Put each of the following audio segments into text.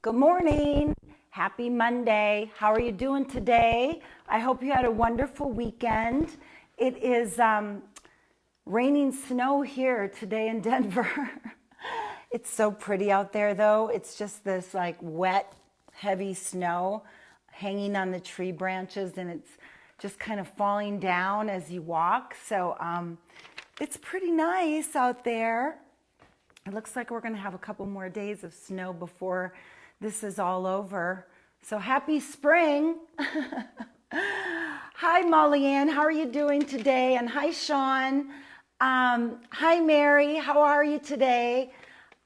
Good morning. Happy Monday. How are you doing today? I hope you had a wonderful weekend. It is raining snow here today in Denver. It's so pretty out there though. It's just this like wet, heavy snow hanging on the tree branches, and it's just kind of falling down as you walk. So it's pretty nice out there. It looks like we're going to have a couple more days of snow before this is all over. So happy spring. Hi, Molly Ann. How are you doing today? And hi, Sean. Hi, Mary. How are you today?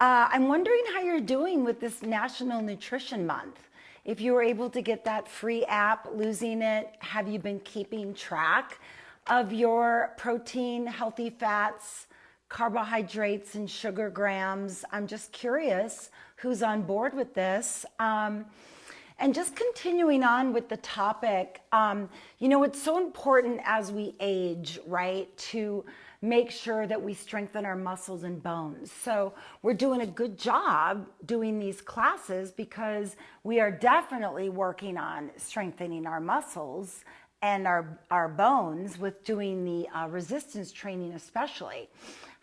I'm wondering how you're doing with this National Nutrition Month. If you were able to get that free app, Losing It, have you been keeping track of your protein, healthy fats, carbohydrates, and sugar grams? I'm just curious who's on board with this. And just continuing on with the topic, it's so important as we age, right, to make sure that we strengthen our muscles and bones. So we're doing a good job doing these classes because we are definitely working on strengthening our muscles and our bones with doing the resistance training especially.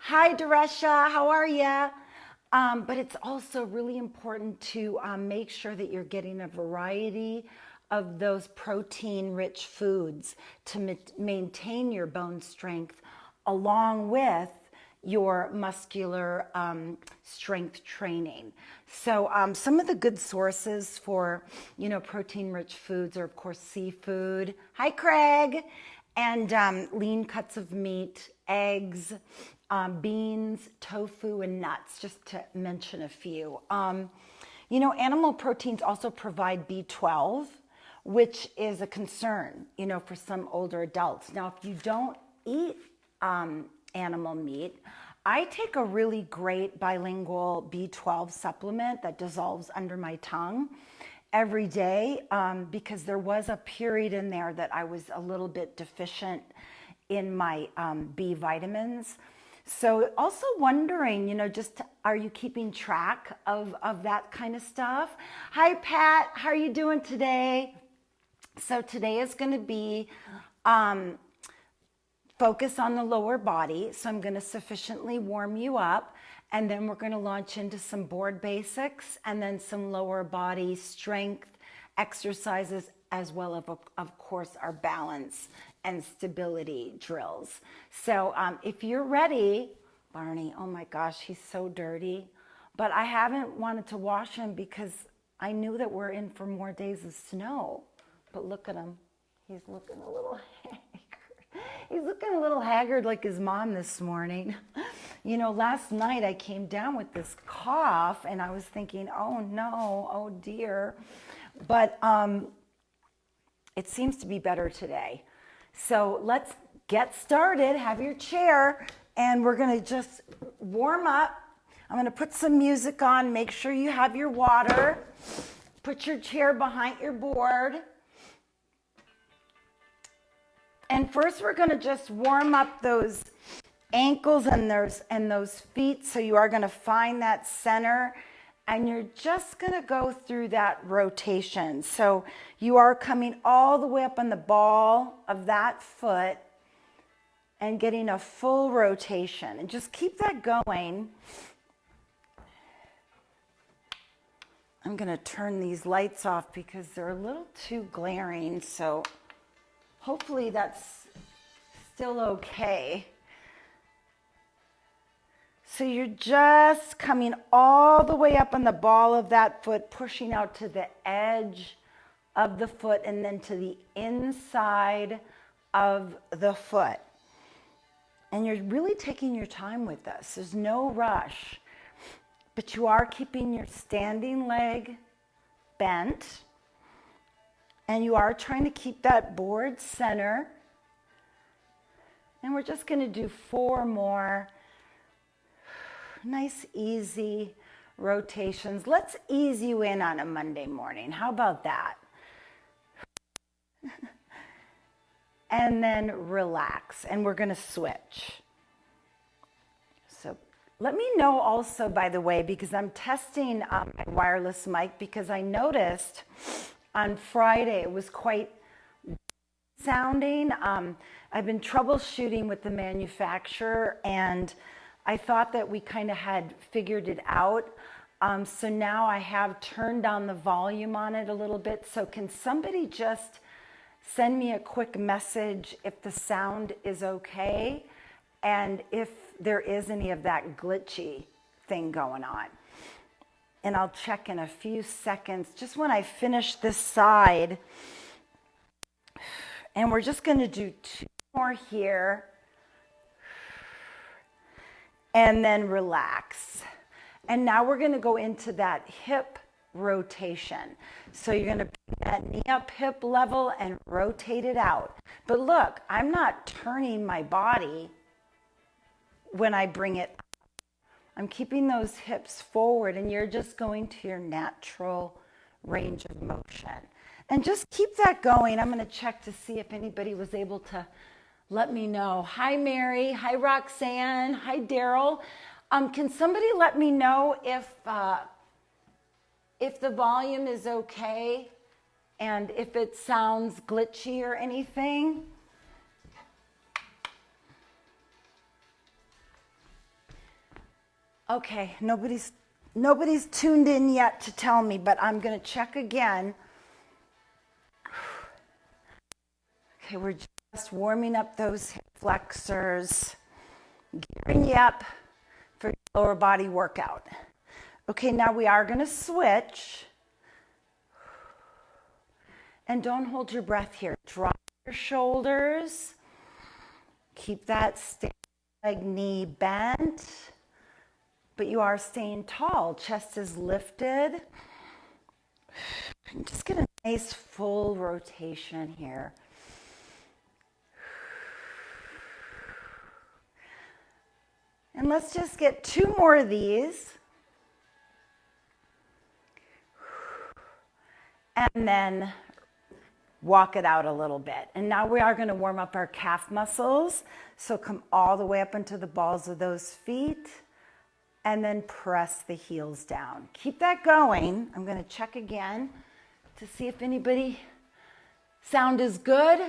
Hi, Daresha, how are you? But it's also really important to make sure that you're getting a variety of those protein-rich foods to maintain your bone strength along with your muscular strength training. So some of the good sources for, protein-rich foods are, of course, seafood. Hi, Craig. And lean cuts of meat, eggs, beans, tofu, and nuts, just to mention a few. Animal proteins also provide B12, which is a concern, for some older adults. Now, if you don't eat animal meat, I take a really great bilingual B12 supplement that dissolves under my tongue every day because there was a period in there that I was a little bit deficient in my B vitamins. So also wondering, are you keeping track of that kind of stuff? Hi, Pat. How are you doing today? So today is going to be focus on the lower body. So I'm going to sufficiently warm you up, and then we're going to launch into some board basics and then some lower body strength exercises, as well as, of course, our balance and stability drills. So if you're ready, Barney, oh my gosh, he's so dirty, but I haven't wanted to wash him because I knew that we're in for more days of snow. But look at him. He's looking a little haggard. He's looking a little haggard like his mom this morning. Last night I came down with this cough and I was thinking, oh no, oh dear. But it seems to be better today. So let's get started. Have your chair and we're going to just warm up. I'm going to put some music on. Make sure you have your water. Put your chair behind your board. And first we're going to just warm up those ankles and those feet. So you are going to find that center and you're just going to go through that rotation. So you are coming all the way up on the ball of that foot and getting a full rotation. And just keep that going. I'm going to turn these lights off because they're a little too glaring. So hopefully that's still okay. So you're just coming all the way up on the ball of that foot, pushing out to the edge of the foot and then to the inside of the foot. And you're really taking your time with this. There's no rush, but you are keeping your standing leg bent. And you are trying to keep that board center. And we're just going to do 4 more nice, easy rotations. Let's ease you in on a Monday morning. How about that? And then relax. And we're going to switch. So Let me know also, by the way, because I'm testing my wireless mic, because I noticed on Friday it was quite sounding. I've been troubleshooting with the manufacturer, and I thought that we kind of had figured it out. So now I have turned down the volume on it a little bit. So can somebody just send me a quick message if the sound is okay and if there is any of that glitchy thing going on? And I'll check in a few seconds, just when I finish this side. And we're just going to do 2 more here. And then relax. And now we're going to go into that hip rotation. So you're going to bring that knee up hip level and rotate it out. But look, I'm not turning my body when I bring it up. I'm keeping those hips forward, and you're just going to your natural range of motion. And just keep that going. I'm going to check to see if anybody was able to let me know. Hi, Mary. Hi, Roxanne. Hi, Daryl. Can somebody let me know if the volume is okay and if it sounds glitchy or anything? Okay, nobody's tuned in yet to tell me, but I'm going to check again. Okay, we're just warming up those hip flexors, gearing you up for your lower body workout. Okay, now we are going to switch. And don't hold your breath here. Drop your shoulders. Keep that leg knee bent. But you are staying tall. Chest is lifted. Just get a nice full rotation here. And let's just get 2 more of these. And then walk it out a little bit. And now we are going to warm up our calf muscles. So come all the way up into the balls of those feet. And then press the heels down. Keep that going. I'm going to check again to see if anybody sound is good.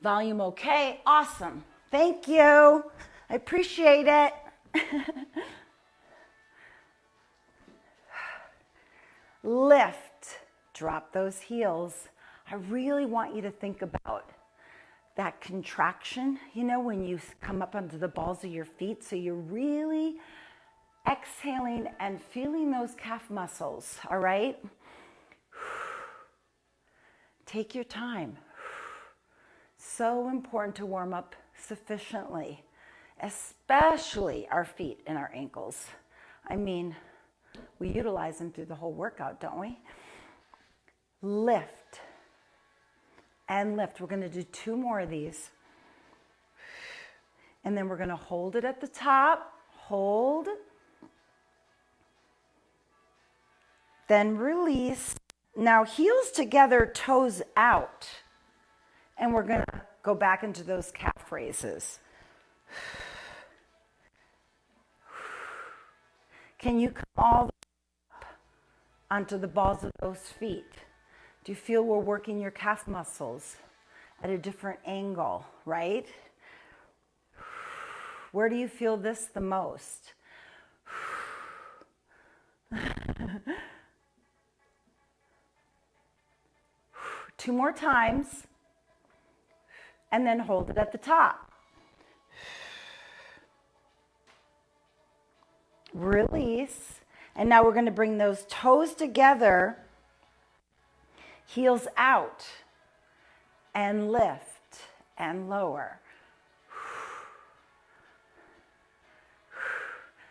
Volume okay. Awesome. Thank you. I appreciate it. Lift, drop those heels. I really want you to think about that contraction, you know, when you come up onto the balls of your feet. So you're really exhaling and feeling those calf muscles, all right? Take your time. So important to warm up sufficiently, especially our feet and our ankles. I mean, we utilize them through the whole workout, don't we? Lift and lift. We're going to do 2 more of these. And then we're going to hold it at the top. Hold. Then release. Now heels together, toes out. And we're going to go back into those calf raises. Can you come all the way up onto the balls of those feet? Do you feel we're working your calf muscles at a different angle, right? Where do you feel this the most? 2 more times. And then hold it at the top. Release. And now we're going to bring those toes together, heels out, and lift and lower.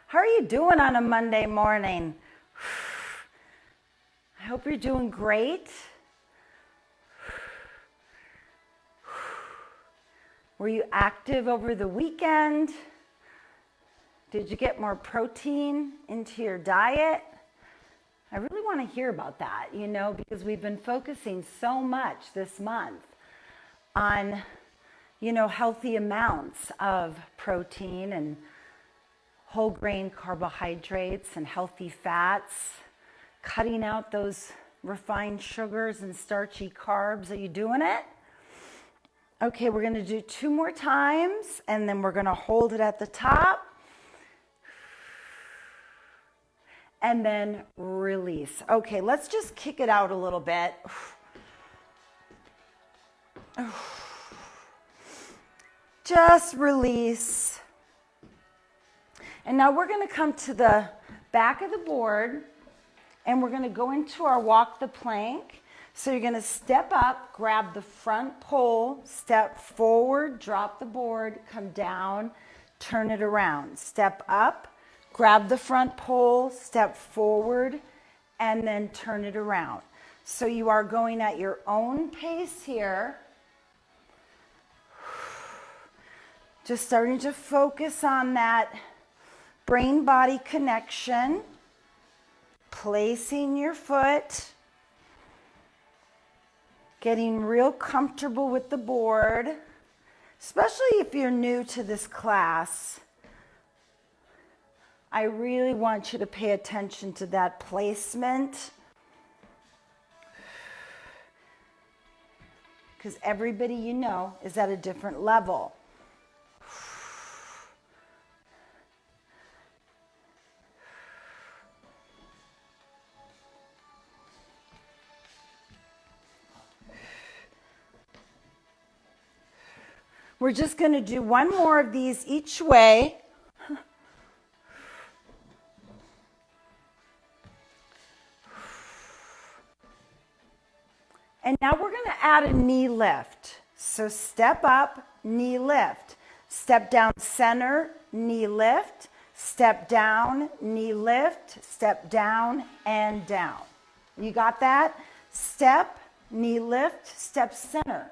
How are you doing on a Monday morning? I hope you're doing great. Were you active over the weekend? Did you get more protein into your diet? I really want to hear about that, you know, because we've been focusing so much this month on, you know, healthy amounts of protein and whole grain carbohydrates and healthy fats, cutting out those refined sugars and starchy carbs. Are you doing it? Okay, we're going to do 2 more times, and then we're going to hold it at the top. And then release. Okay, let's just kick it out a little bit. Just release. And now we're going to come to the back of the board, and we're going to go into our walk the plank. So you're going to step up, grab the front pole, step forward, drop the board, come down, turn it around. Step up, grab the front pole, step forward, and then turn it around. So you are going at your own pace here. Just starting to focus on that brain-body connection. Placing your foot. Getting real comfortable with the board, especially if you're new to this class. I really want you to pay attention to that placement, because everybody you know is at a different level. We're just going to do 1 more of these each way. And now we're going to add a knee lift. So step up, knee lift. Step down center, knee lift. Step down, knee lift. Step down and down. You got that? Step, knee lift, step center.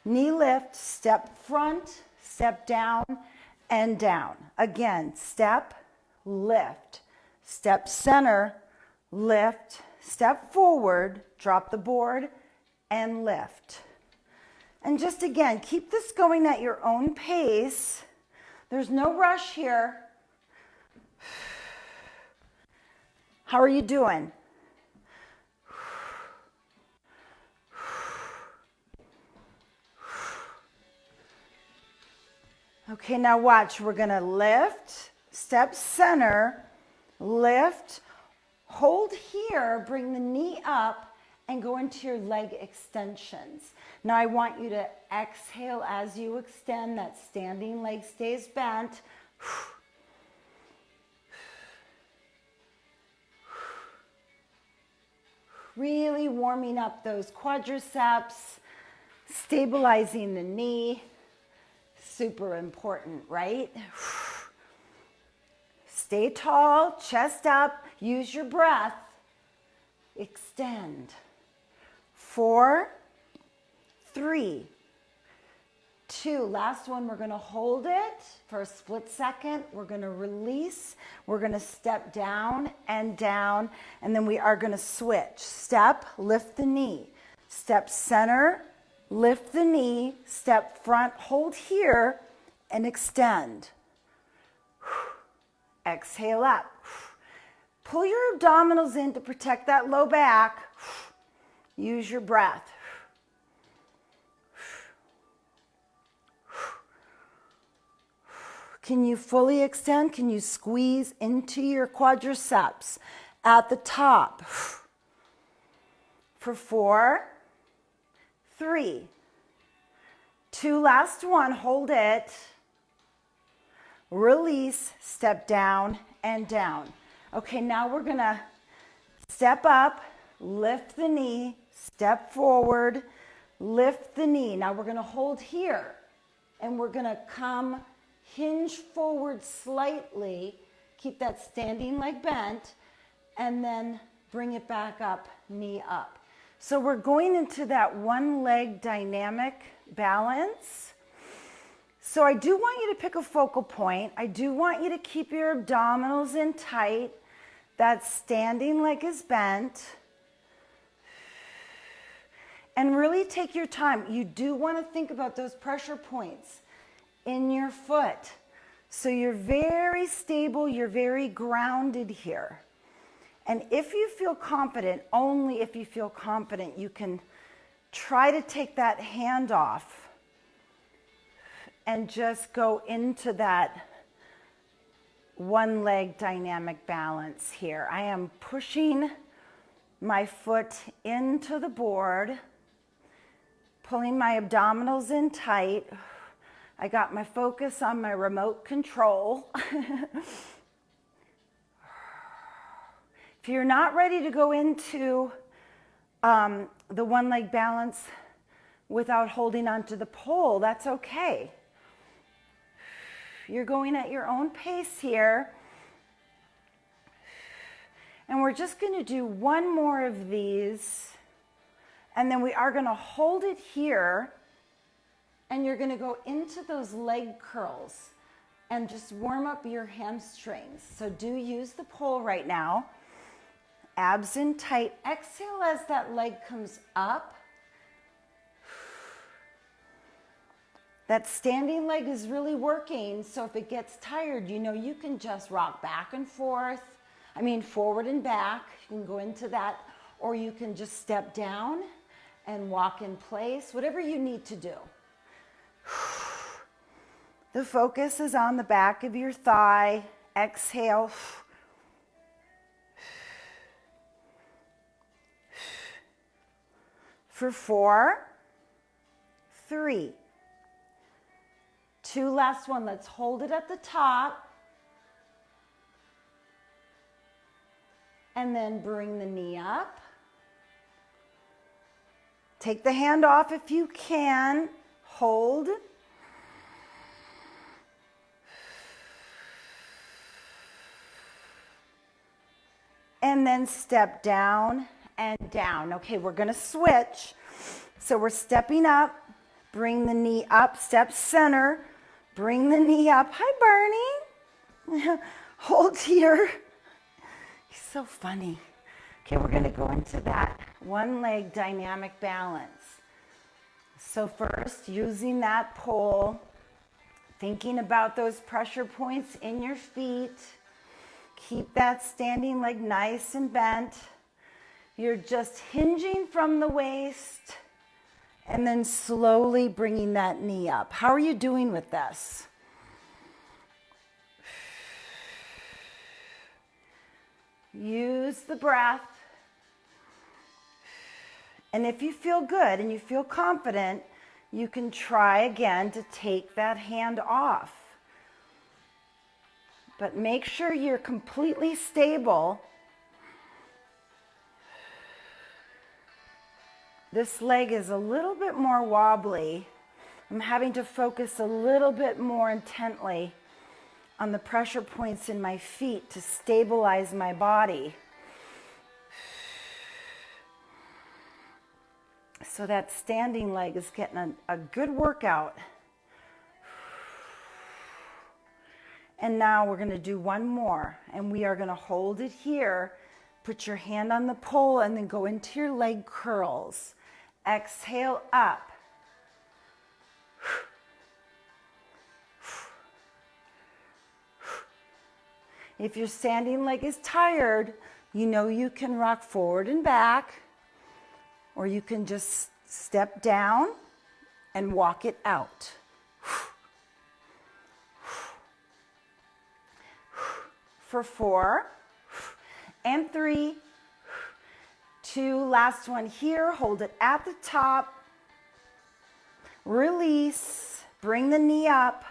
Knee lift, step front, step down, and down. Again, step, lift, step center, lift, step forward, drop the board, and lift. And just again, keep this going at your own pace. There's no rush here. How are you doing? Okay, now watch. We're going to lift, step center, lift, hold here, bring the knee up, and go into your leg extensions. Now I want you to exhale as you extend. That standing leg stays bent. Really warming up those quadriceps, stabilizing the knee. Super important, right? Stay tall, chest up, use your breath. Extend. 4, 3, 2. Last one, we're going to hold it for a split second. We're going to release. We're going to step down, and then we are going to switch. Step, lift the knee. Step center, lift the knee. Step front, hold here, and extend. Exhale up. Pull your abdominals in to protect that low back. Use your breath. Can you fully extend? Can you squeeze into your quadriceps at the top? For 4, 3, 2, last one, hold it. Release, step down and down. Okay, now we're gonna step up, lift the knee, step forward, lift the knee. Now we're gonna hold here, and we're gonna come hinge forward slightly, keep that standing leg bent, and then bring it back up, knee up. So we're going into that one leg dynamic balance. So I do want you to pick a focal point. I do want you to keep your abdominals in tight. That standing leg is bent. And really take your time. You do want to think about those pressure points in your foot. So you're very stable, you're very grounded here. And if you feel confident, only if you feel confident, you can try to take that hand off and just go into that one leg dynamic balance here. I am pushing my foot into the board, pulling my abdominals in tight. I got my focus on my remote control. If you're not ready to go into the one leg balance without holding onto the pole, that's okay. You're going at your own pace here. And we're just going to do one more of these. And then we are going to hold it here. And you're going to go into those leg curls and just warm up your hamstrings. So do use the pole right now. Abs in tight. Exhale as that leg comes up. That standing leg is really working, so if it gets tired, you know you can just rock back and forth. Forward and back. You can go into that, or you can just step down and walk in place, whatever you need to do. The focus is on the back of your thigh. Exhale. For 4, 3, 2, last one. Let's hold it at the top. And then bring the knee up. Take the hand off if you can. Hold. And then step down and down. Okay, we're going to switch. So we're stepping up. Bring the knee up. Step center. Bring the knee up. Hi, Barney. Hold here. He's so funny. Okay, we're going to go into that one leg dynamic balance. So first, using that pole, thinking about those pressure points in your feet. Keep that standing leg nice and bent. You're just hinging from the waist and then slowly bringing that knee up. How are you doing with this? Use the breath. And if you feel good and you feel confident, you can try again to take that hand off. But make sure you're completely stable. This leg is a little bit more wobbly. I'm having to focus a little bit more intently on the pressure points in my feet to stabilize my body. So that standing leg is getting a good workout. And now we're going to do one more, and we are going to hold it here. Put your hand on the pole and then go into your leg curls. Exhale up. If your standing leg is tired, you know you can rock forward and back, or you can just step down and walk it out. For 4 and 3, 2, last one here. Hold it at the top. Release. Bring the knee up.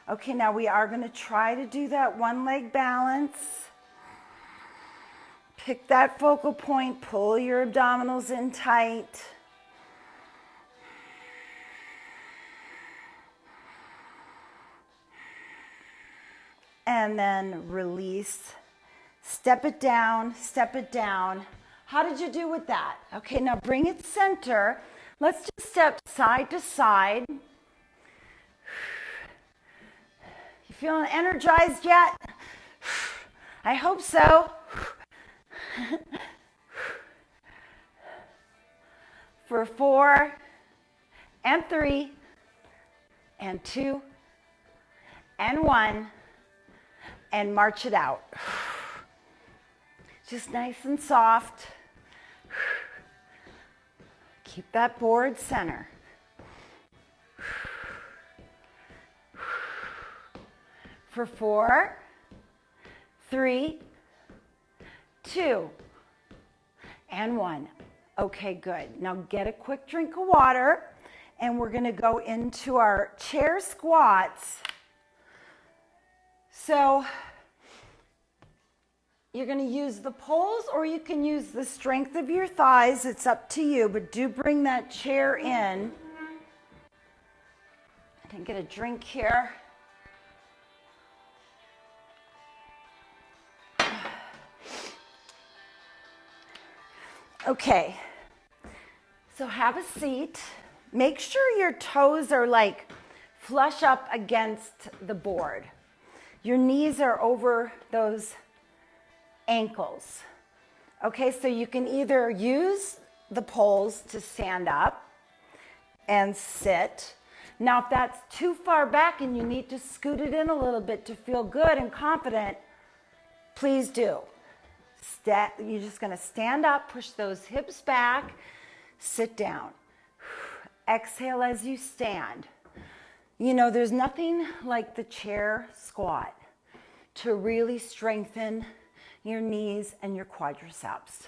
Okay, now we are going to try to do that one leg balance. Pick that focal point. Pull your abdominals in tight. And then release. Step it down, step it down. How did you do with that? Okay, now bring it center. Let's just step side to side. You feeling energized yet? I hope so. For 4 and 3 and 2 and 1. and march it out. Just nice and soft. Keep that board center. For 4, 3, 2, and 1. Okay, good. Now get a quick drink of water, and we're going to go into our chair squats. So you're going to use the poles, or you can use the strength of your thighs. It's up to you, but do bring that chair in. I didn't get a drink here. Okay, so have a seat. Make sure your toes are like flush up against the board. Your knees are over those ankles. Okay, so you can either use the poles to stand up and sit. Now, if that's too far back and you need to scoot it in a little bit to feel good and confident, please do. You're just going to stand up, push those hips back, sit down. Exhale as you stand. You know, there's nothing like the chair squat to really strengthen your knees and your quadriceps.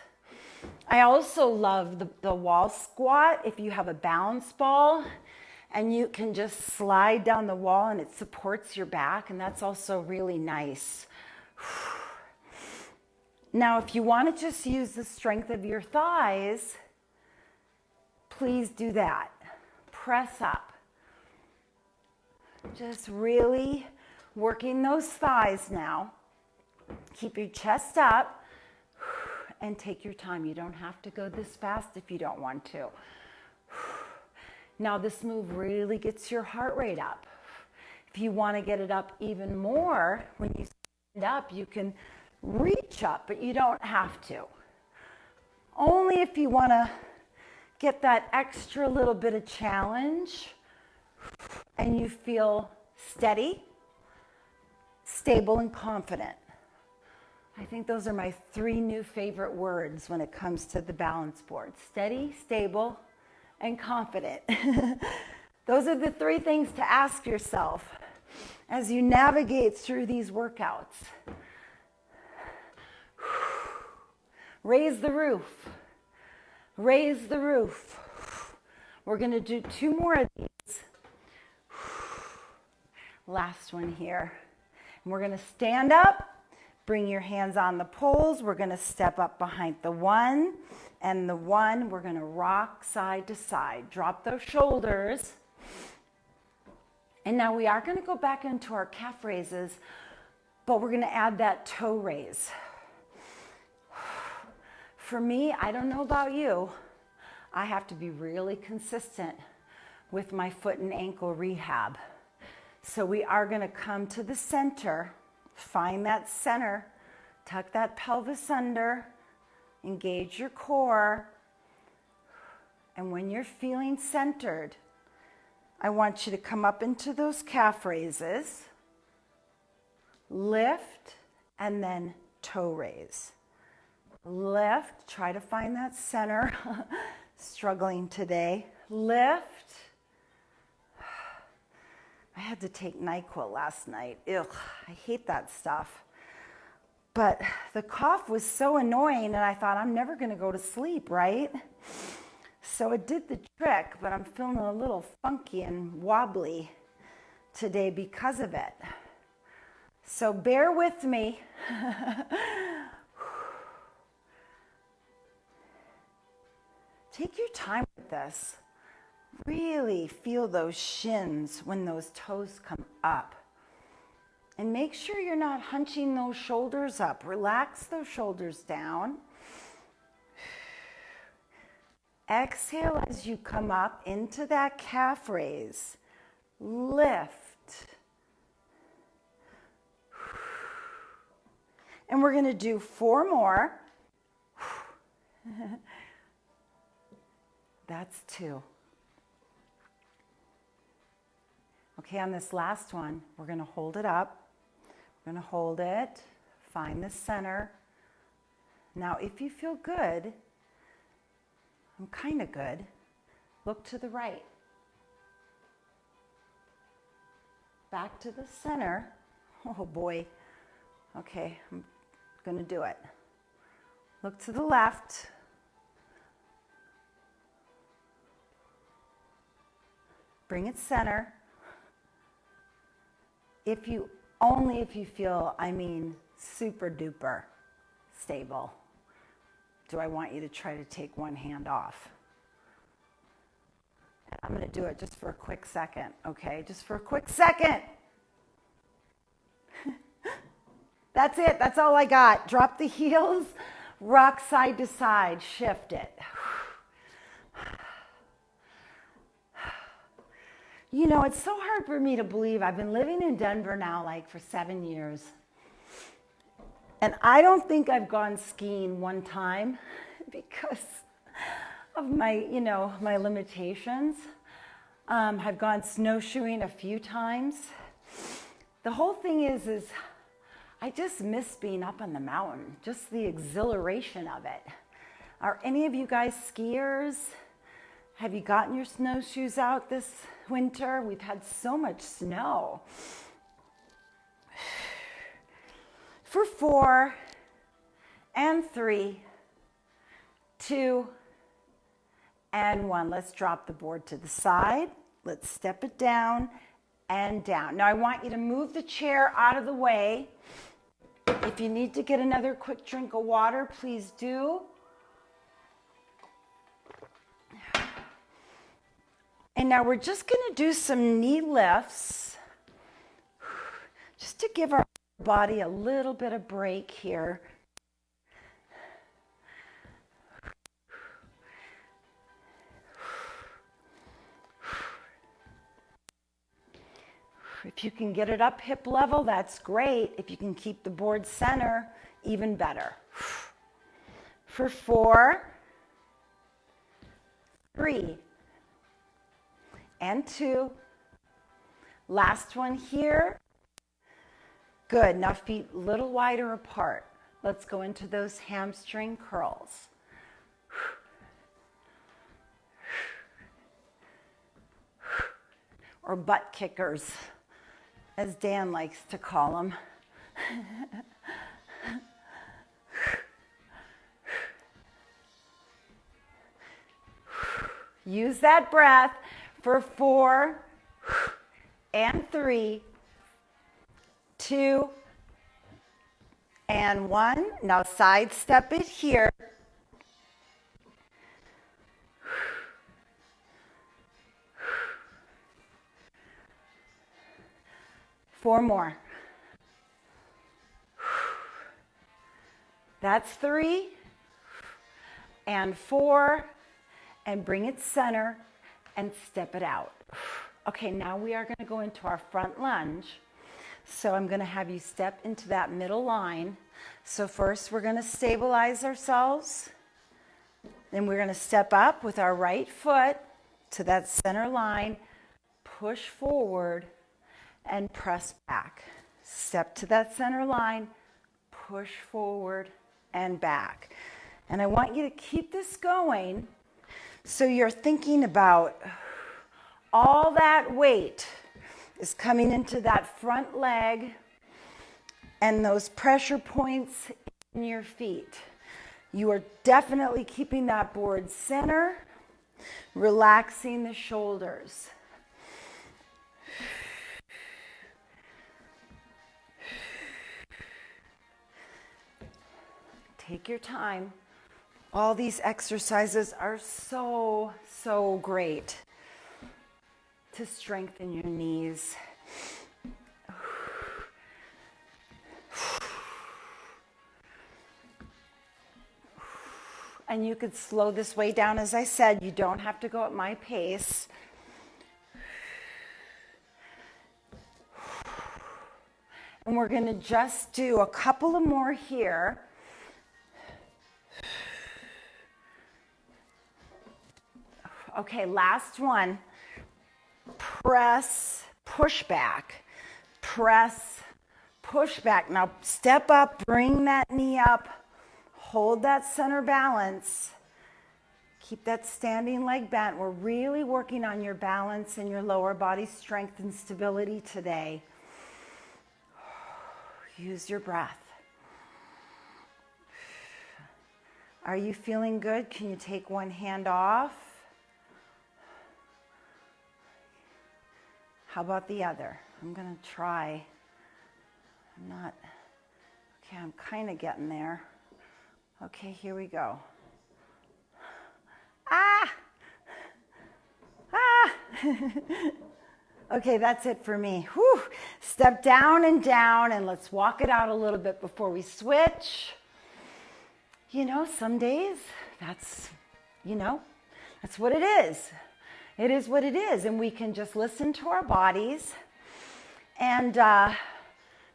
I also love the wall squat if you have a balance ball and you can just slide down the wall and it supports your back, and that's also really nice. Now, if you want to just use the strength of your thighs, please do that. Press up. Just really working those thighs now. Keep your chest up and take your time. You don't have to go this fast if you don't want to. Now, this move really gets your heart rate up. If you want to get it up even more, when you stand up, you can reach up, but you don't have to. Only if you want to get that extra little bit of challenge and you feel steady, stable, and confident. I think those are my 3 new favorite words when it comes to the balance board. Steady, stable, and confident. Those are the 3 things to ask yourself as you navigate through these workouts. Raise the roof. Raise the roof. We're going to do 2 more of these. Last one here. And we're going to stand up. Bring your hands on the poles. We're going to step up behind the 1 and the 1. We're going to rock side to side. Drop those shoulders. And now we are going to go back into our calf raises, but we're going to add that toe raise. For me, I don't know about you, I have to be really consistent with my foot and ankle rehab. So we are going to come to the center, find that center, tuck that pelvis under, engage your core. And when you're feeling centered, I want you to come up into those calf raises, lift, and then toe raise. Lift, try to find that center. Struggling today. Lift. I had to take NyQuil last night. Ugh, I hate that stuff. But the cough was so annoying, and I thought, I'm never going to go to sleep, right? So it did the trick, but I'm feeling a little funky and wobbly today because of it. So bear with me. Take your time with this. Really feel those shins when those toes come up. And make sure you're not hunching those shoulders up. Relax those shoulders down. Exhale as you come up into that calf raise. Lift. And we're going to do 4 more. That's 2. Okay, on this last one, we're going to hold it up. We're going to hold it, find the center. Now, if you feel good, I'm kind of good, look to the right. Back to the center. Oh boy. Okay, I'm going to do it. Look to the left. Bring it center. Only if you feel, super duper stable, do I want you to try to take one hand off. I'm going to do it just for a quick second, okay? Just for a quick second. That's it. That's all I got. Drop the heels, rock side to side, shift it. You know, it's so hard for me to believe. I've been living in Denver now for 7 years. And I don't think I've gone skiing one time because of my limitations. I've gone snowshoeing a few times. The whole thing is I just miss being up on the mountain, just the exhilaration of it. Are any of you guys skiers? Have you gotten your snowshoes out this winter? We've had so much snow. For 4 and 3, 2 and 1. Let's drop the board to the side. Let's step it down and down. Now I want you to move the chair out of the way. If you need to get another quick drink of water, please do. And now we're just going to do some knee lifts just to give our body a little bit of break here. If you can get it up hip level, that's great. If you can keep the board center, even better. For 4, 3, and 2. Last one here. Good. Now feet a little wider apart. Let's go into those hamstring curls. Or butt kickers, as Dan likes to call them. Use that breath for 4 and 3, 2 and 1. Now sidestep it here. Four more. That's 3 and 4, and bring it center and step it out. Okay, now we are going to go into our front lunge. So I'm going to have you step into that middle line. So first we're going to stabilize ourselves. Then we're going to step up with our right foot to that center line, push forward, and press back. Step to that center line, push forward and back. And I want you to keep this going so you're thinking about all that weight is coming into that front leg and those pressure points in your feet. You are definitely keeping that board center, relaxing the shoulders. Take your time. All these exercises are so great to strengthen your knees. And you could slow this way down. As I said, you don't have to go at my pace. And we're going to just do a couple of more here. Okay, last one. Press, push back. Press, push back. Now step up, bring that knee up, hold that center balance. Keep that standing leg bent. We're really working on your balance and your lower body strength and stability today. Use your breath. Are you feeling good? Can you take one hand off? How about the other? I'm going to try. I'm kind of getting there. Okay, here we go. Okay, that's it for me. Whew. Step down, and let's walk it out a little bit before we switch. You know, some days that's what it is. It is what it is, and we can just listen to our bodies and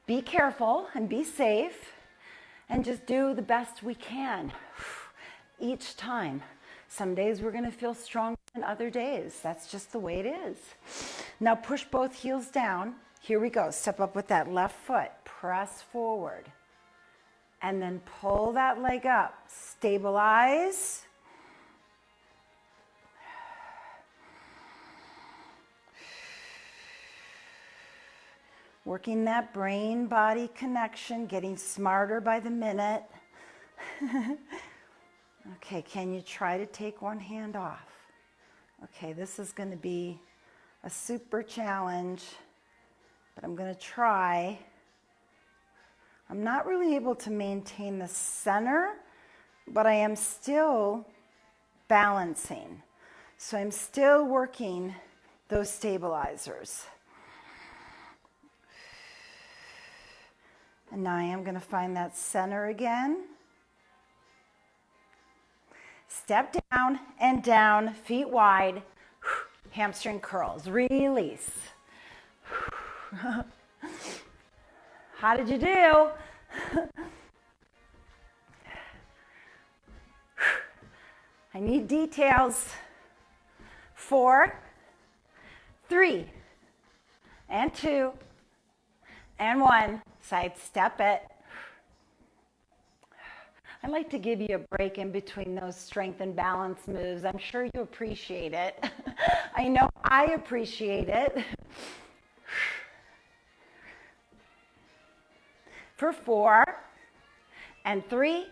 be careful and be safe and just do the best we can each time. Some days we're going to feel stronger than other days. That's just the way it is. Now push both heels down. Here we go. Step up with that left foot. Press forward. And then pull that leg up. Stabilize. Working that brain-body connection, getting smarter by the minute. Okay, can you try to take one hand off? Okay, this is going to be a super challenge, but I'm going to try. I'm not really able to maintain the center, but I am still balancing. So I'm still working those stabilizers. And now I am going to find that center again. Step down and down, feet wide, hamstring curls, release. How did you do? I need details. 4, 3, and 2, and 1. Side step it. I like to give you a break in between those strength and balance moves. I'm sure you appreciate it. I know I appreciate it. For 4, and 3,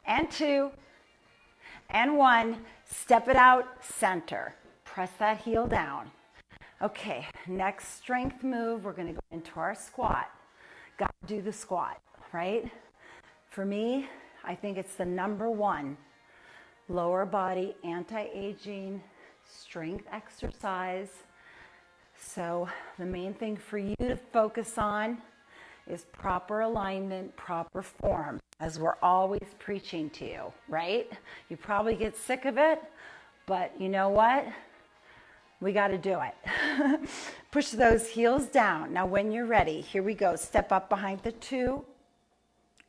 and 2, and 1, step it out, center. Press that heel down. Okay, next strength move, we're gonna go into our squat. Got to do the squat, right? For me, I think it's the #1 lower body anti-aging strength exercise. So the main thing for you to focus on is proper alignment, proper form, as we're always preaching to you, right? You probably get sick of it, but you know what? We got to do it. Push those heels down. Now when you're ready, here we go. Step up behind the 2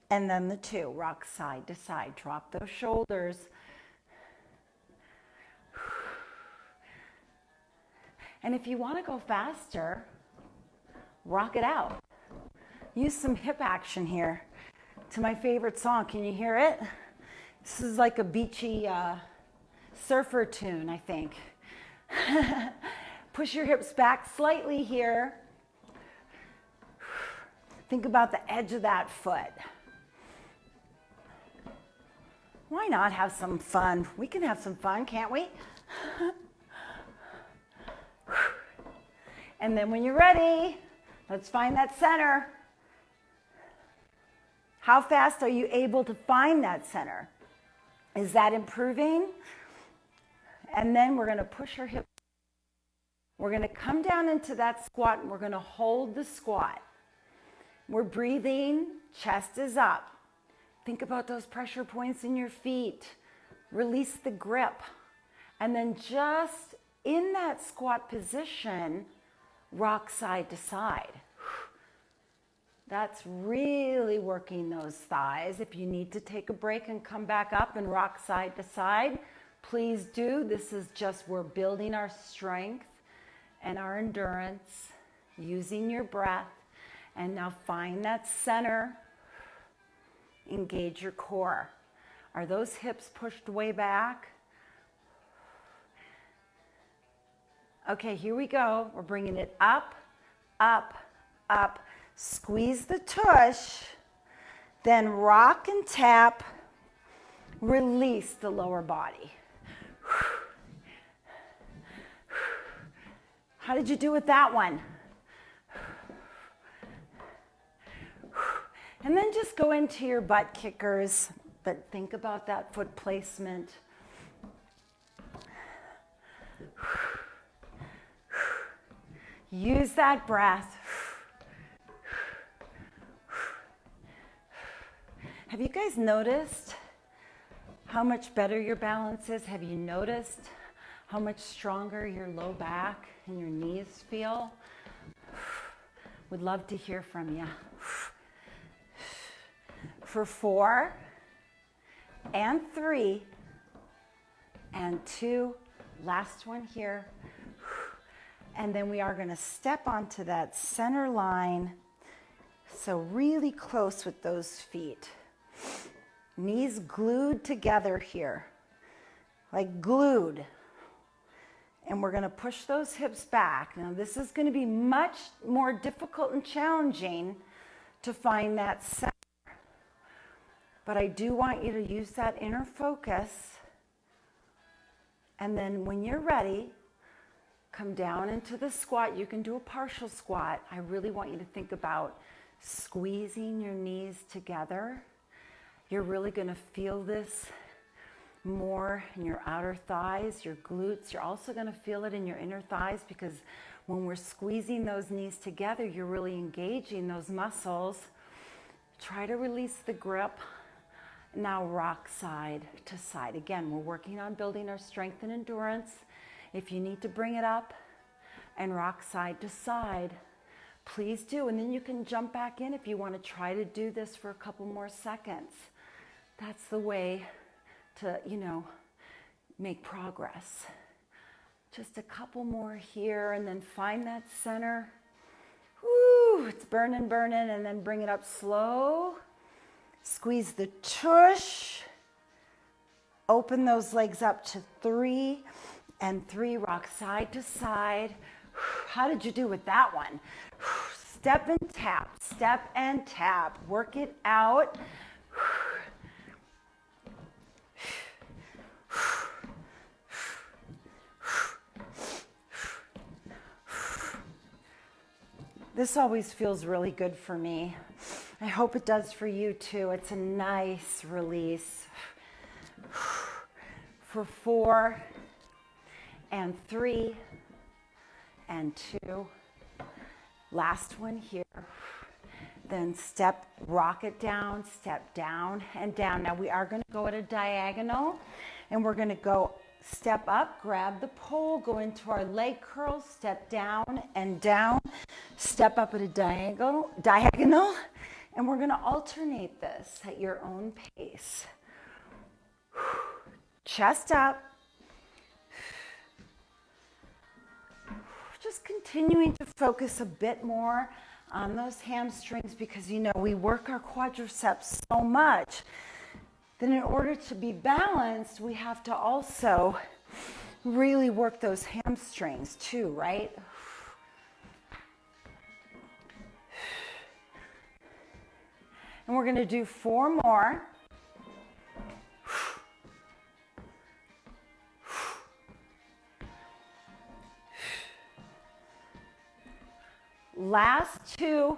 and then the 2. Rock side to side. Drop those shoulders. And if you want to go faster, rock it out. Use some hip action here to my favorite song. Can you hear it? This is like a beachy surfer tune, I think. Push your hips back slightly here. Think about the edge of that foot. Why not have some fun? We can have some fun, can't we? And then when you're ready, let's find that center. How fast are you able to find that center? Is that improving? And then we're going to push our hips. We're going to come down into that squat and we're going to hold the squat. We're breathing, chest is up. Think about those pressure points in your feet. Release the grip. And then just in that squat position, rock side to side. That's really working those thighs. If you need to take a break and come back up and rock side to side, please do. This is just, we're building our strength and our endurance, using your breath, And now find that center. Engage your core. Are those hips pushed way back? Okay, here we go. We're bringing it up, up, up. Squeeze the tush, then rock and tap. Release the lower body. How did you do with that one? And then just go into your butt kickers, but think about that foot placement. Use that breath. Have you guys noticed how much better your balance is? Have you noticed how much stronger your low back and your knees feel? Would love to hear from you. For 4 and 3 and 2, last one here. And then we are going to step onto that center line. So really close with those feet. Knees glued together here, like glued. And we're going to push those hips back. Now this is going to be much more difficult and challenging to find that center. But I do want you to use that inner focus. And then when you're ready, come down into the squat. You can do a partial squat. I really want you to think about squeezing your knees together. You're really going to feel this more in your outer thighs, your glutes. You're also going to feel it in your inner thighs, because when we're squeezing those knees together, you're really engaging those muscles. Try to release the grip. Now rock side to side. Again, we're working on building our strength and endurance. If you need to bring it up and rock side to side, please do. And then you can jump back in if you want to try to do this for a couple more seconds. That's the way to, make progress. Just a couple more here, and then find that center. Woo, it's burning, and then bring it up slow. Squeeze the tush. Open those legs up to 3 and 3. Rock side to side. How did you do with that one? Step and tap, step and tap. Work it out. This always feels really good for me. I hope it does for you too. It's a nice release. For 4 and 3 and 2. Last one here. Then rock it down, step down and down. Now we are going to go at a diagonal, and we're going to go step up, grab the pole, go into our leg curls, step down and down, step up at a diagonal, and we're going to alternate this at your own pace. Chest up. Just continuing to focus a bit more on those hamstrings, because we work our quadriceps so much that in order to be balanced, we have to also really work those hamstrings too, right? And we're going to do 4 more. Last 2.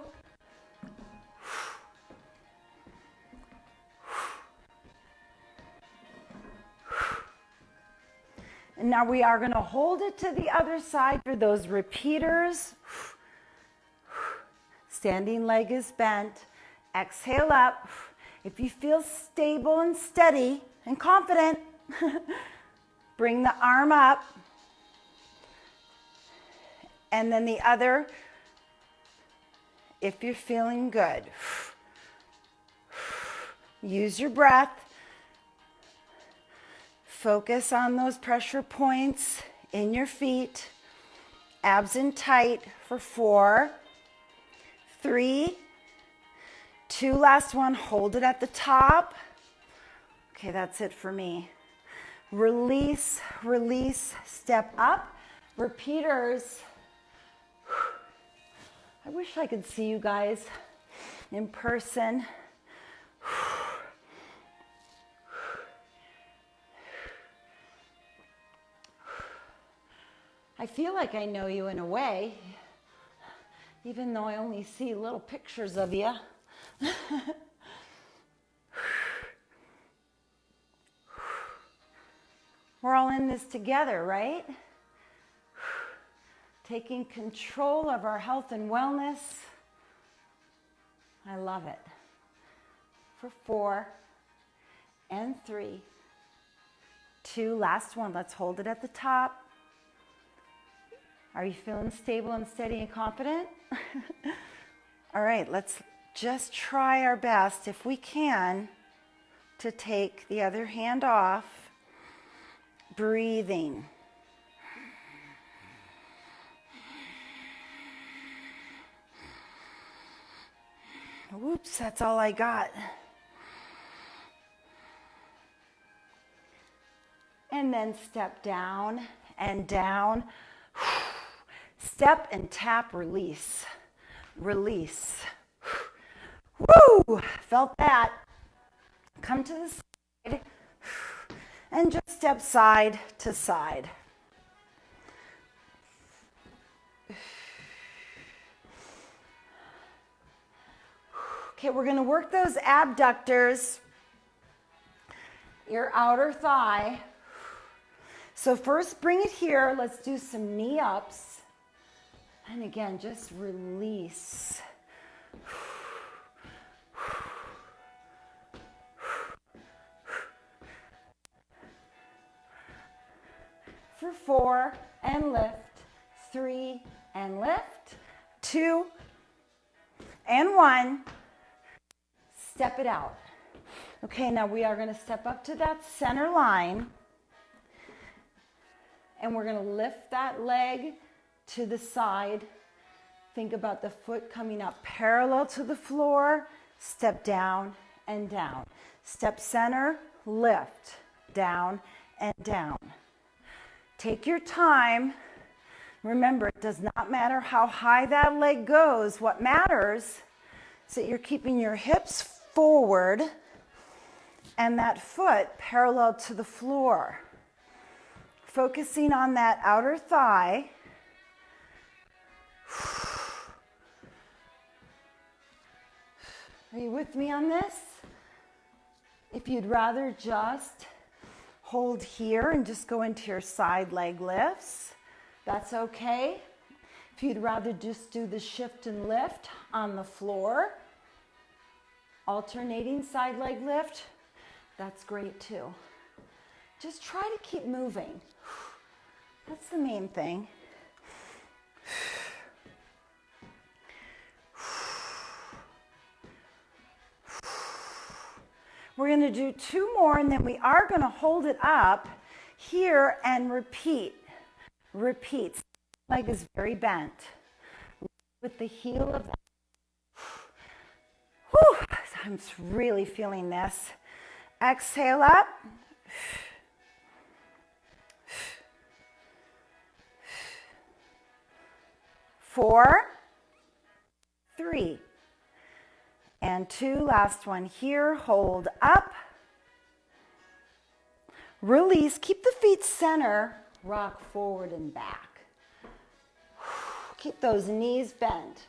And now we are going to hold it to the other side for those repeaters. Standing leg is bent. Exhale up. If you feel stable and steady and confident, bring the arm up. And then the other, if you're feeling good. Use your breath. Focus on those pressure points in your feet. Abs in tight for 4, 3, 2, last one, hold it at the top. Okay, that's it for me. Release, release, step up. Repeaters. I wish I could see you guys in person. I feel like I know you in a way, even though I only see little pictures of you. We're all in this together, right? Taking control of our health and wellness. I love it. For 4 and 3, 2, last one. Let's hold it at the top. Are you feeling stable and steady and confident? All right, let's just try our best, if we can, to take the other hand off. Breathing. Whoops, that's all I got. And then step down and down. Step and tap, release. Release. Woo! Felt that. Come to the side and just step side to side. Okay, we're going to work those abductors, your outer thigh. So first bring it here. Let's do some knee ups. And again, just release. For 4 and lift, 3 and lift, 2 and 1. Step it out. Okay, now we are going to step up to that center line. And we're going to lift that leg to the side. Think about the foot coming up parallel to the floor. Step down and down. Step center, lift, down and down. Take your time. Remember, it does not matter how high that leg goes. What matters is that you're keeping your hips forward and that foot parallel to the floor. Focusing on that outer thigh. Are you with me on this? If you'd rather just hold here and just go into your side leg lifts, that's okay. If you'd rather just do the shift and lift on the floor, alternating side leg lift, that's great too. Just try to keep moving. That's the main thing. We're going to do 2 more, and then we are going to hold it up here and repeat. Repeat. Leg is very bent. With the heel of that. Whew, I'm really feeling this. Exhale up. 4, 3, and 2. Last one here. Hold up. Release. Keep the feet center. Rock forward and back. Keep those knees bent.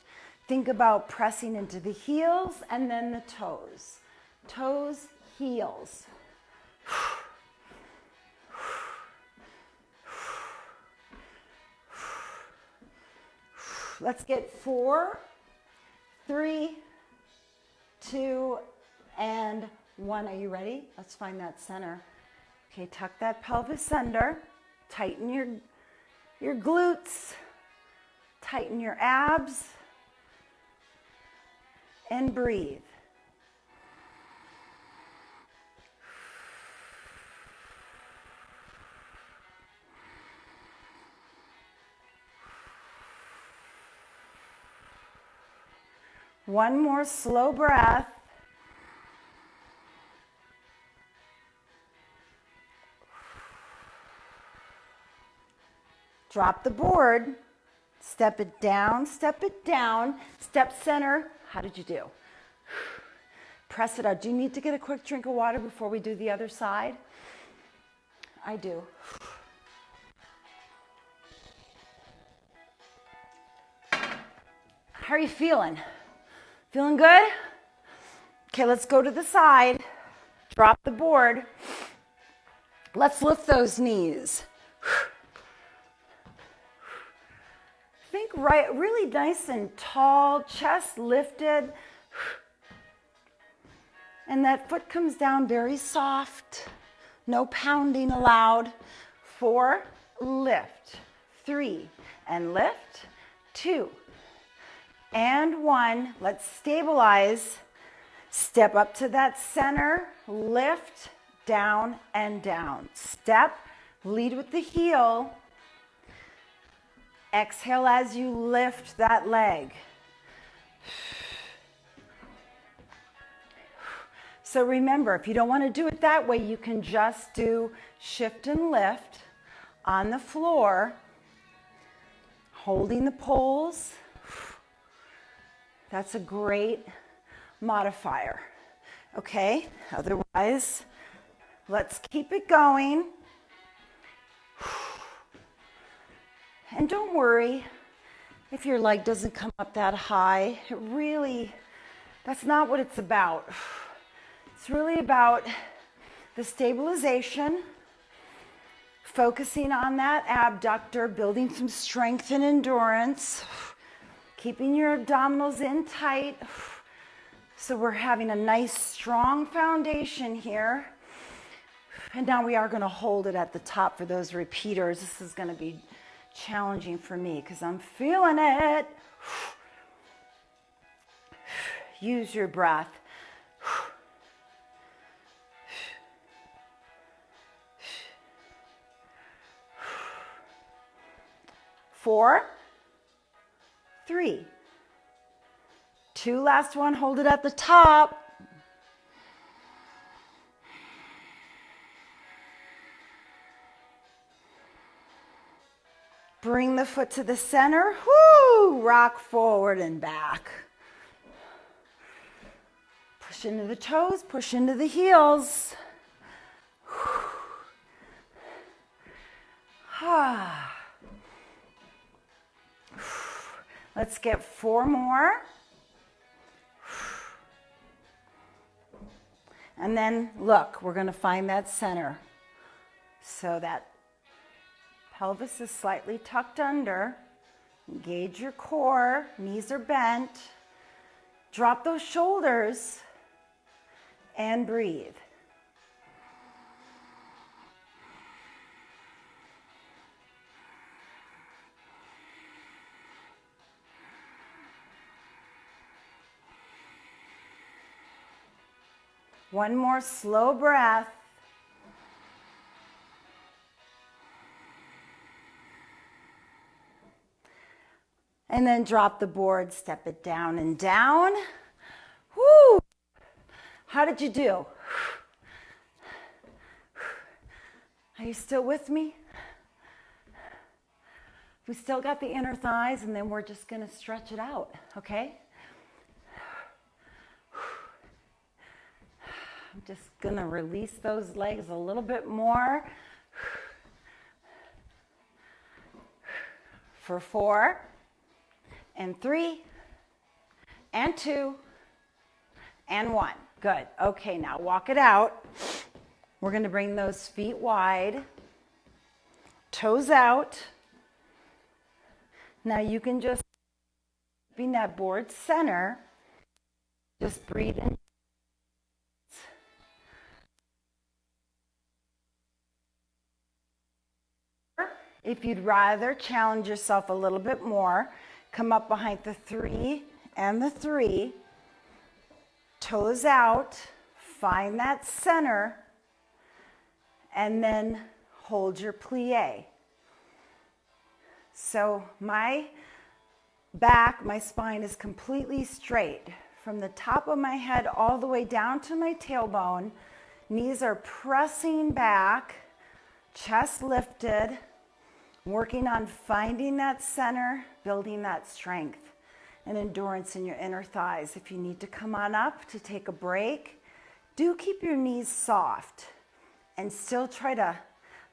Think about pressing into the heels and then the toes. Toes, heels. Let's get 4, 3, 2, and 1. Are you ready? Let's find that center. Okay, tuck that pelvis under. Tighten your glutes. Tighten your abs. And breathe. One more slow breath. Drop the board. Step it down, step center. How did you do? Press it out. Do you need to get a quick drink of water before we do the other side? I do. How are you feeling? Feeling good? Okay, let's go to the side. Drop the board. Let's lift those knees. Think right, really nice and tall, chest lifted. And that foot comes down very soft. No pounding allowed. 4, lift. 3, and lift. 2, and 1. Let's stabilize. Step up to that center. Lift, down, and down. Step, lead with the heel. Exhale as you lift that leg. So remember, if you don't want to do it that way, you can just do shift and lift on the floor, holding the poles. That's a great modifier. Okay, otherwise, let's keep it going. And don't worry if your leg doesn't come up that high. That's not what it's about. It's really about the stabilization, focusing on that abductor, building some strength and endurance, keeping your abdominals in tight. So we're having a nice, strong foundation here. And now we are going to hold it at the top for those repeaters. This is going to be challenging for me because I'm feeling it. Use your breath. 4, 3, 2, last one, hold it at the top. Bring the foot to the center. Whoo! Rock forward and back. Push into the toes, push into the heels. Let's get 4 more. And then look, we're going to find that center. So that pelvis is slightly tucked under. Engage your core. Knees are bent. Drop those shoulders and breathe. One more slow breath. And then drop the board, step it down and down. Woo! How did you do? Are you still with me? We still got the inner thighs, and then we're just going to stretch it out, okay? I'm just going to release those legs a little bit more. For 4, and 3, and 2, and 1. Good. Okay, now walk it out. We're going to bring those feet wide, toes out. Now you can just be that board center. Just breathe in. If you'd rather challenge yourself a little bit more, come up behind the 3 and the 3. Toes out. Find that center. And then hold your plie. So my back, my spine is completely straight. From the top of my head all the way down to my tailbone, knees are pressing back, chest lifted, working on finding that center, building that strength and endurance in your inner thighs. If you need to come on up to take a break, do keep your knees soft and still try to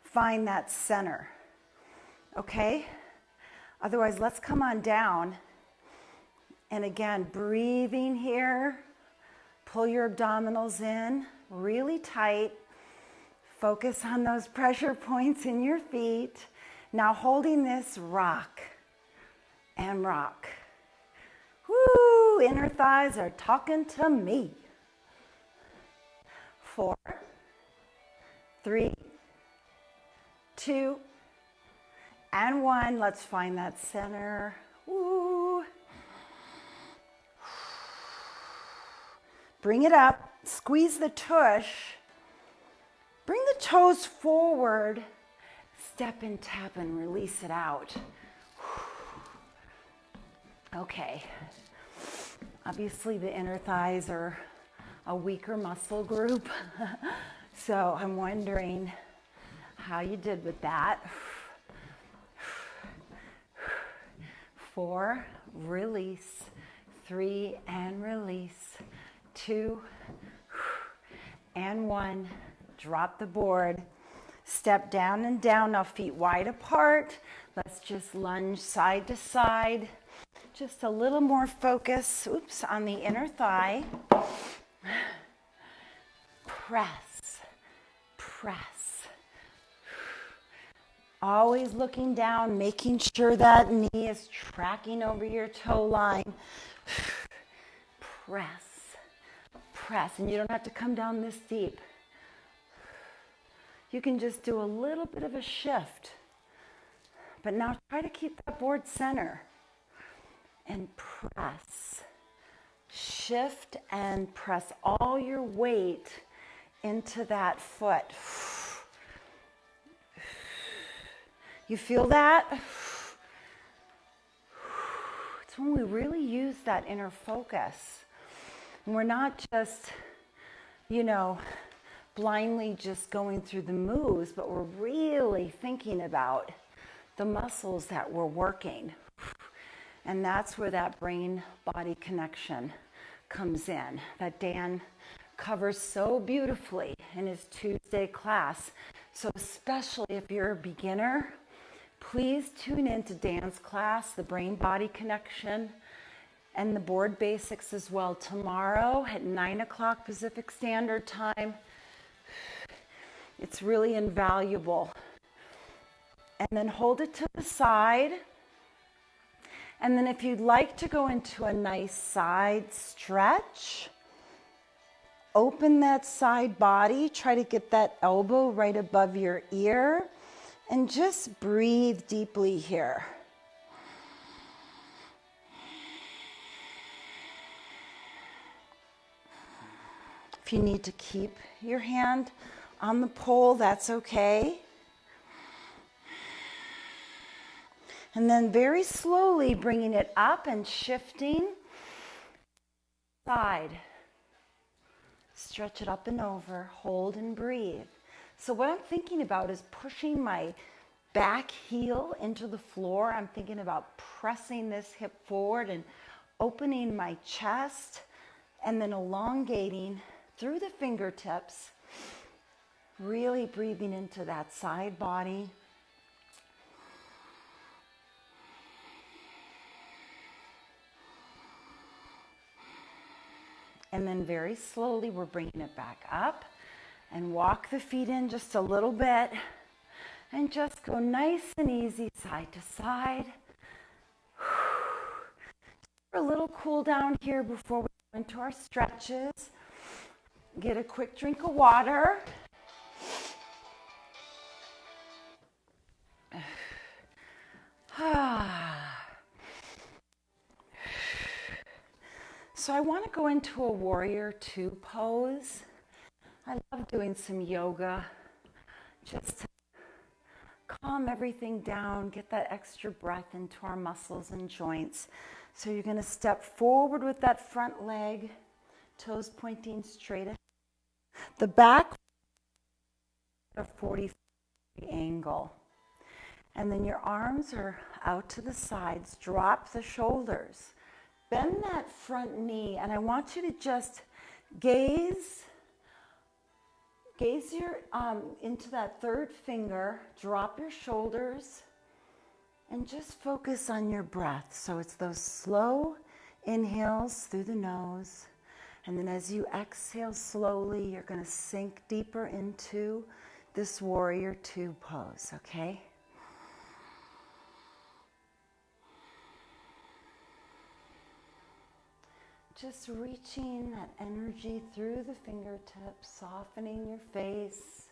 find that center, okay? Otherwise, let's come on down. And again, breathing here. Pull your abdominals in really tight. Focus on those pressure points in your feet. Now holding this, rock and rock. Woo, inner thighs are talking to me. 4, 3, 2, and 1. Let's find that center. Woo. Bring it up, squeeze the tush, bring the toes forward, step and tap and release it out. Okay, obviously the inner thighs are a weaker muscle group, so I'm wondering how you did with that. 4, release, 3, and release. 2, and 1, drop the board, step down and down, now feet wide apart. Let's just lunge side to side, just a little more focus, on the inner thigh. Press, press. Always looking down, making sure that knee is tracking over your toe line. Press. Press, and you don't have to come down this deep. You can just do a little bit of a shift. But now try to keep that board center. And press. Shift and press all your weight into that foot. You feel that? It's when we really use that inner focus. And we're not just, blindly just going through the moves, but we're really thinking about the muscles that we're working. And that's where that brain-body connection comes in, that Dan covers so beautifully in his Tuesday class. So especially if you're a beginner, please tune into Dan's class, the brain-body connection, and the board basics as well tomorrow at 9 o'clock Pacific Standard Time. It's really invaluable. And then hold it to the side. And then if you'd like to go into a nice side stretch, open that side body. Try to get that elbow right above your ear. And just breathe deeply here. If you need to keep your hand on the pole, that's okay. And then very slowly bringing it up and shifting side. Stretch it up and over, hold and breathe. So what I'm thinking about is pushing my back heel into the floor. I'm thinking about pressing this hip forward and opening my chest and then elongating through the fingertips, really breathing into that side body. And then very slowly, we're bringing it back up and walk the feet in just a little bit and just go nice and easy side to side. A little cool down here before we go into our stretches. Get a quick drink of water. So I want to go into a warrior two pose. I love doing some yoga just to calm calm everything down, get that extra breath into our muscles and joints. So you're going to step forward with that front leg, toes pointing straight ahead. The back, a 45 degree angle. And then your arms are out to the sides. Drop the shoulders. Bend that front knee, and I want you to just gaze your into that third finger. Drop your shoulders, and just focus on your breath. So it's those slow inhales through the nose, and then as you exhale slowly, you're going to sink deeper into this warrior two pose. Okay. Just reaching that energy through the fingertips, softening your face.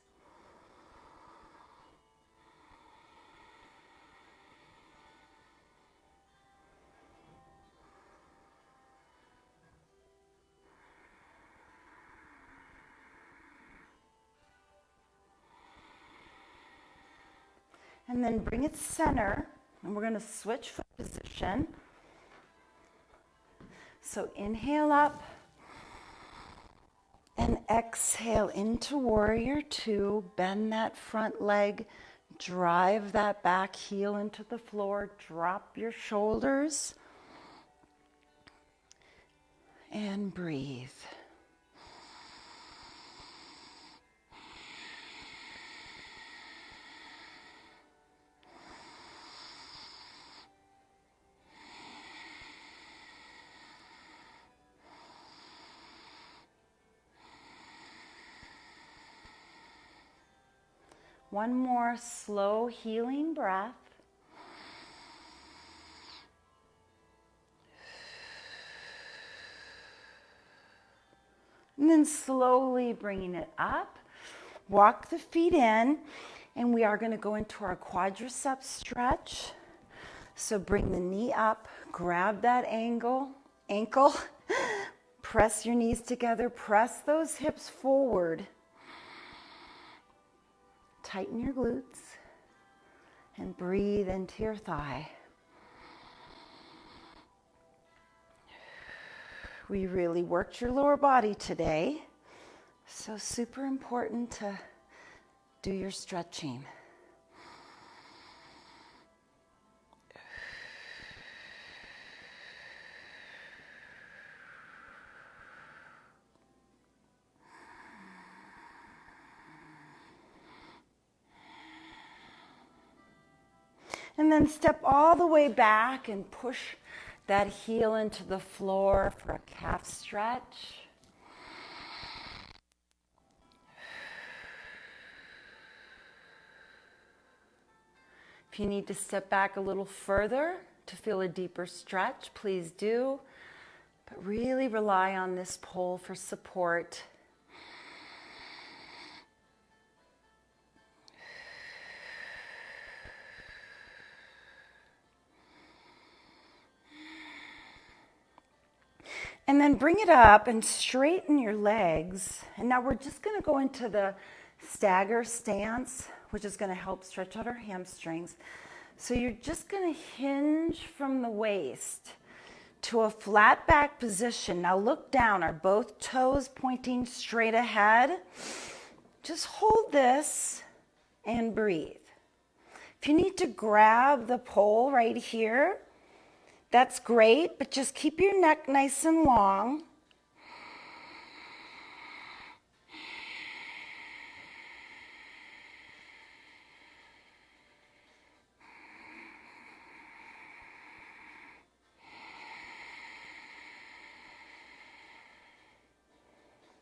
And then bring it center, and we're going to switch foot position. So inhale up and exhale into warrior two. Bend that front leg, drive that back heel into the floor, drop your shoulders, and breathe. One more slow healing breath. And then slowly bringing it up. Walk the feet in, and we are going to go into our quadriceps stretch. So bring the knee up, grab that ankle, press your knees together, press those hips forward. Tighten your glutes and breathe into your thigh. We really worked your lower body today, so super important to do your stretching. And then step all the way back and push that heel into the floor for a calf stretch. If you need to step back a little further to feel a deeper stretch, please do. But really rely on this pole for support. And then bring it up and straighten your legs. And now we're just going to go into the Stagger Stance, which is going to help stretch out our hamstrings. So you're just going to hinge from the waist to a flat back position. Now look down. Are both toes pointing straight ahead? Just hold this and breathe. If you need to grab the pole right here, that's great, but just keep your neck nice and long.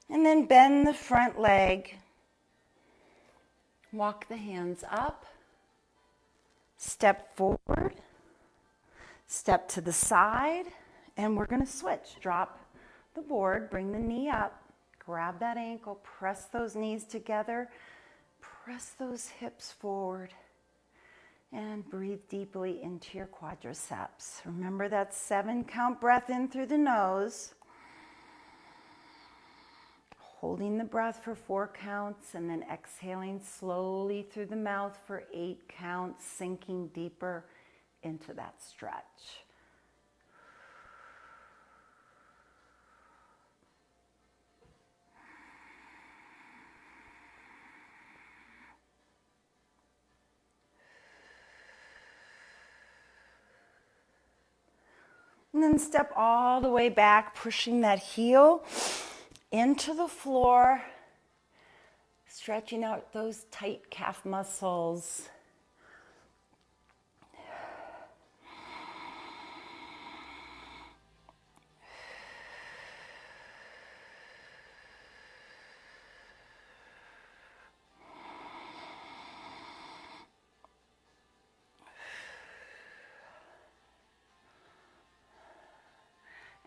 And then bend the front leg. Walk the hands up. Step forward. Step to the side, and we're going to switch. Drop the board, bring the knee up, grab that ankle, press those knees together, press those hips forward, and breathe deeply into your quadriceps. Remember that 7 count breath in through the nose. Holding the breath for 4 counts and then exhaling slowly through the mouth for 8 counts, sinking deeper into that stretch. And then step all the way back, pushing that heel into the floor, stretching out those tight calf muscles.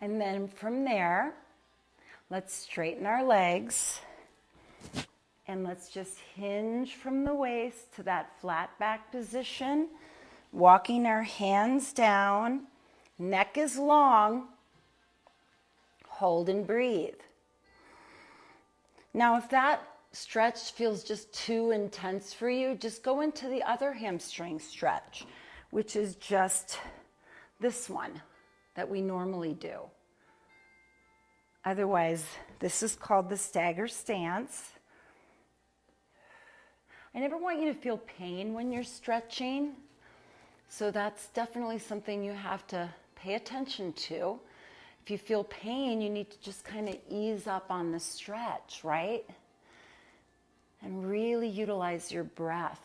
And then from there, let's straighten our legs. And let's just hinge from the waist to that flat back position, walking our hands down. Neck is long. Hold and breathe. Now, if that stretch feels just too intense for you, just go into the other hamstring stretch, which is just this one that we normally do. Otherwise, this is called the Stagger Stance. I never want you to feel pain when you're stretching, so that's definitely something you have to pay attention to. If you feel pain, you need to just kind of ease up on the stretch, right? And really utilize your breath.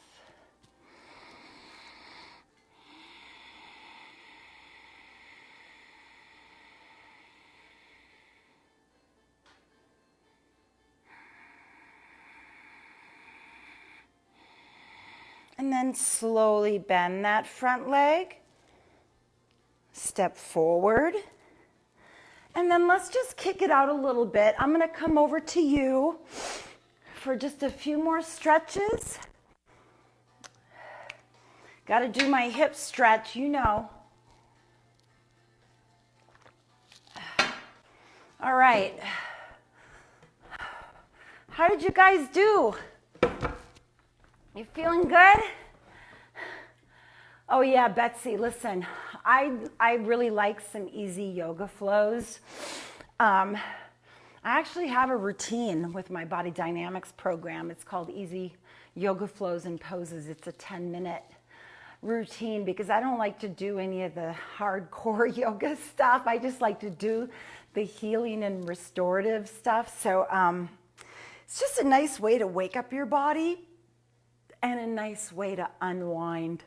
And then slowly bend that front leg. Step forward. And then let's just kick it out a little bit. I'm going to come over to you for just a few more stretches. Got to do my hip stretch, you know. All right. How did you guys do? You feeling good? Oh yeah, Betsy, listen, I really like some easy yoga flows. I actually have a routine with my body dynamics program. It's called Easy Yoga Flows and Poses. It's a 10-minute routine because I don't like to do any of the hardcore yoga stuff. I just like to do the healing and restorative stuff. So it's just a nice way to wake up your body and a nice way to unwind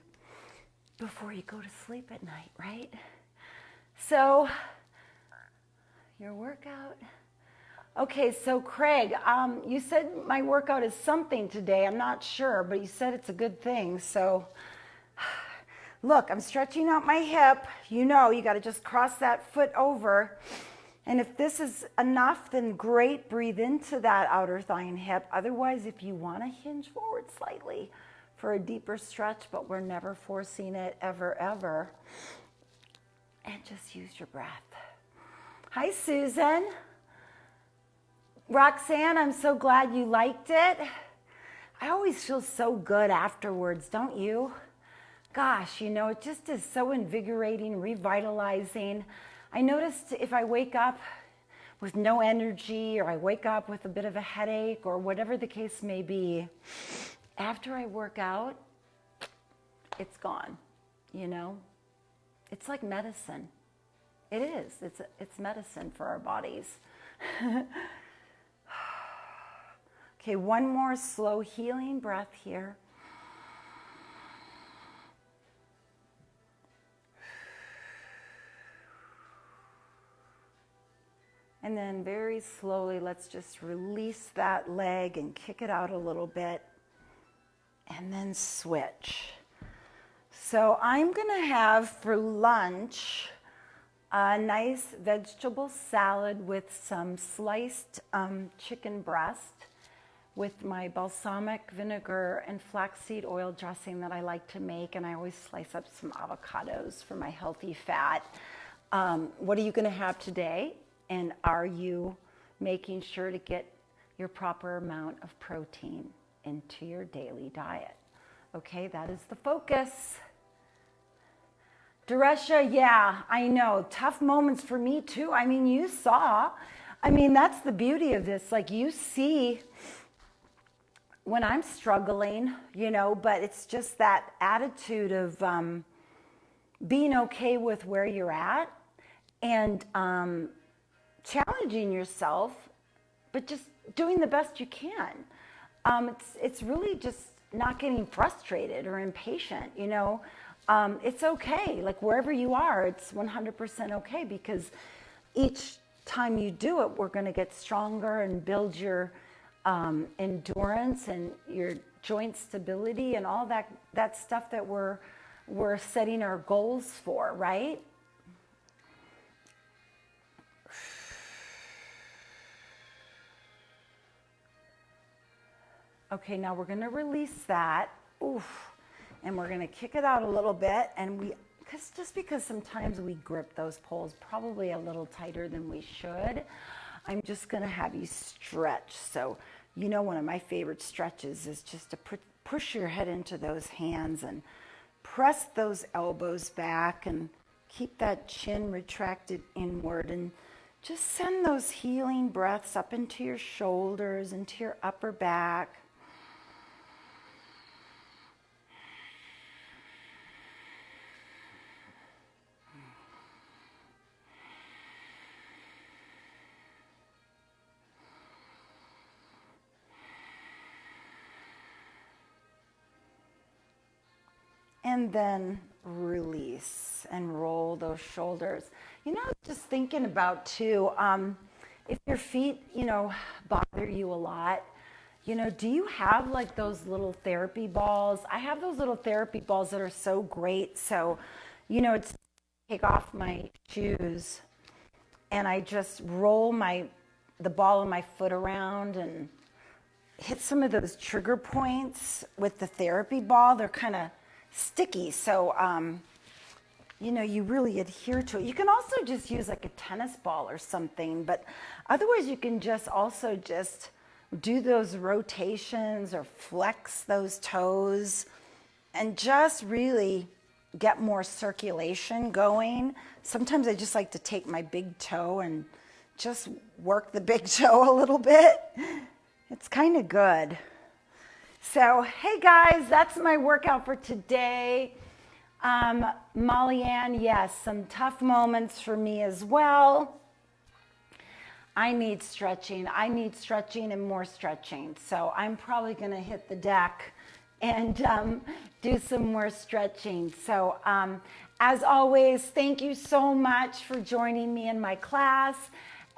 before you go to sleep at night, right? So, your workout. Okay, so Craig, you said my workout is something today. I'm not sure, but you said it's a good thing. So, look, I'm stretching out my hip. You know, you got to just cross that foot over. And if this is enough, then great, breathe into that outer thigh and hip. Otherwise, if you want to hinge forward slightly for a deeper stretch, but we're never forcing it ever, ever. And just use your breath. Hi, Susan. Roxanne, I'm so glad you liked it. I always feel so good afterwards, don't you? Gosh, you know, it just is so invigorating, revitalizing. I noticed if I wake up with no energy or I wake up with a bit of a headache or whatever the case may be, after I work out, it's gone, you know? It's like medicine. It is. It's medicine for our bodies. Okay, one more slow healing breath here. And then very slowly, let's just release that leg and kick it out a little bit. And then switch. So I'm going to have for lunch a nice vegetable salad with some sliced chicken breast with my balsamic vinegar and flaxseed oil dressing that I like to make. And I always slice up some avocados for my healthy fat. What are you going to have today? And are you making sure to get your proper amount of protein into your daily diet. Okay, that is the focus. Duresha, yeah, I know. Tough moments for me too. I mean, you saw. I mean, that's the beauty of this. Like, you see when I'm struggling, you know, but it's just that attitude of being okay with where you're at and challenging yourself, but just doing the best you can. It's really just not getting frustrated or impatient, you know. It's okay. Like, wherever you are, it's 100% okay, because each time you do it, we're going to get stronger and build your endurance and your joint stability and all that stuff that we're setting our goals for, right? Okay, now we're going to release that. Oof. And we're going to kick it out a little bit. And because sometimes we grip those poles probably a little tighter than we should, I'm just going to have you stretch. So, you know, one of my favorite stretches is just to push your head into those hands and press those elbows back and keep that chin retracted inward, and just send those healing breaths up into your shoulders, into your upper back. And then release and roll those shoulders. You know, just thinking about too, if your feet, you know, bother you a lot, you know, do you have like those little therapy balls? I have those little therapy balls that are so great. So, you know, it's take off my shoes and I just roll the ball of my foot around and hit some of those trigger points with the therapy ball. They're kind of sticky, so you know, you really adhere to it. You can also just use like a tennis ball or something, but otherwise you can just also just do those rotations or flex those toes and just really get more circulation going. Sometimes I just like to take my big toe and just work the big toe a little bit. It's kind of good. So, hey guys, that's my workout for today. Molly Ann, yes, some tough moments for me as well. I need stretching and more stretching. So I'm probably going to hit the deck and do some more stretching. So as always, thank you so much for joining me in my class.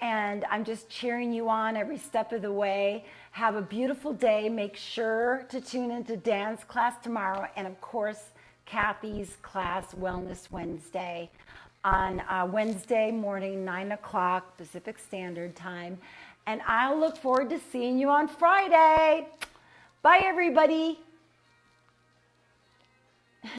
And I'm just cheering you on every step of the way. Have a beautiful day. Make sure to tune into Dan's class tomorrow. And of course, Kathy's class, Wellness Wednesday, on Wednesday morning, 9 o'clock Pacific Standard Time. And I'll look forward to seeing you on Friday. Bye, everybody.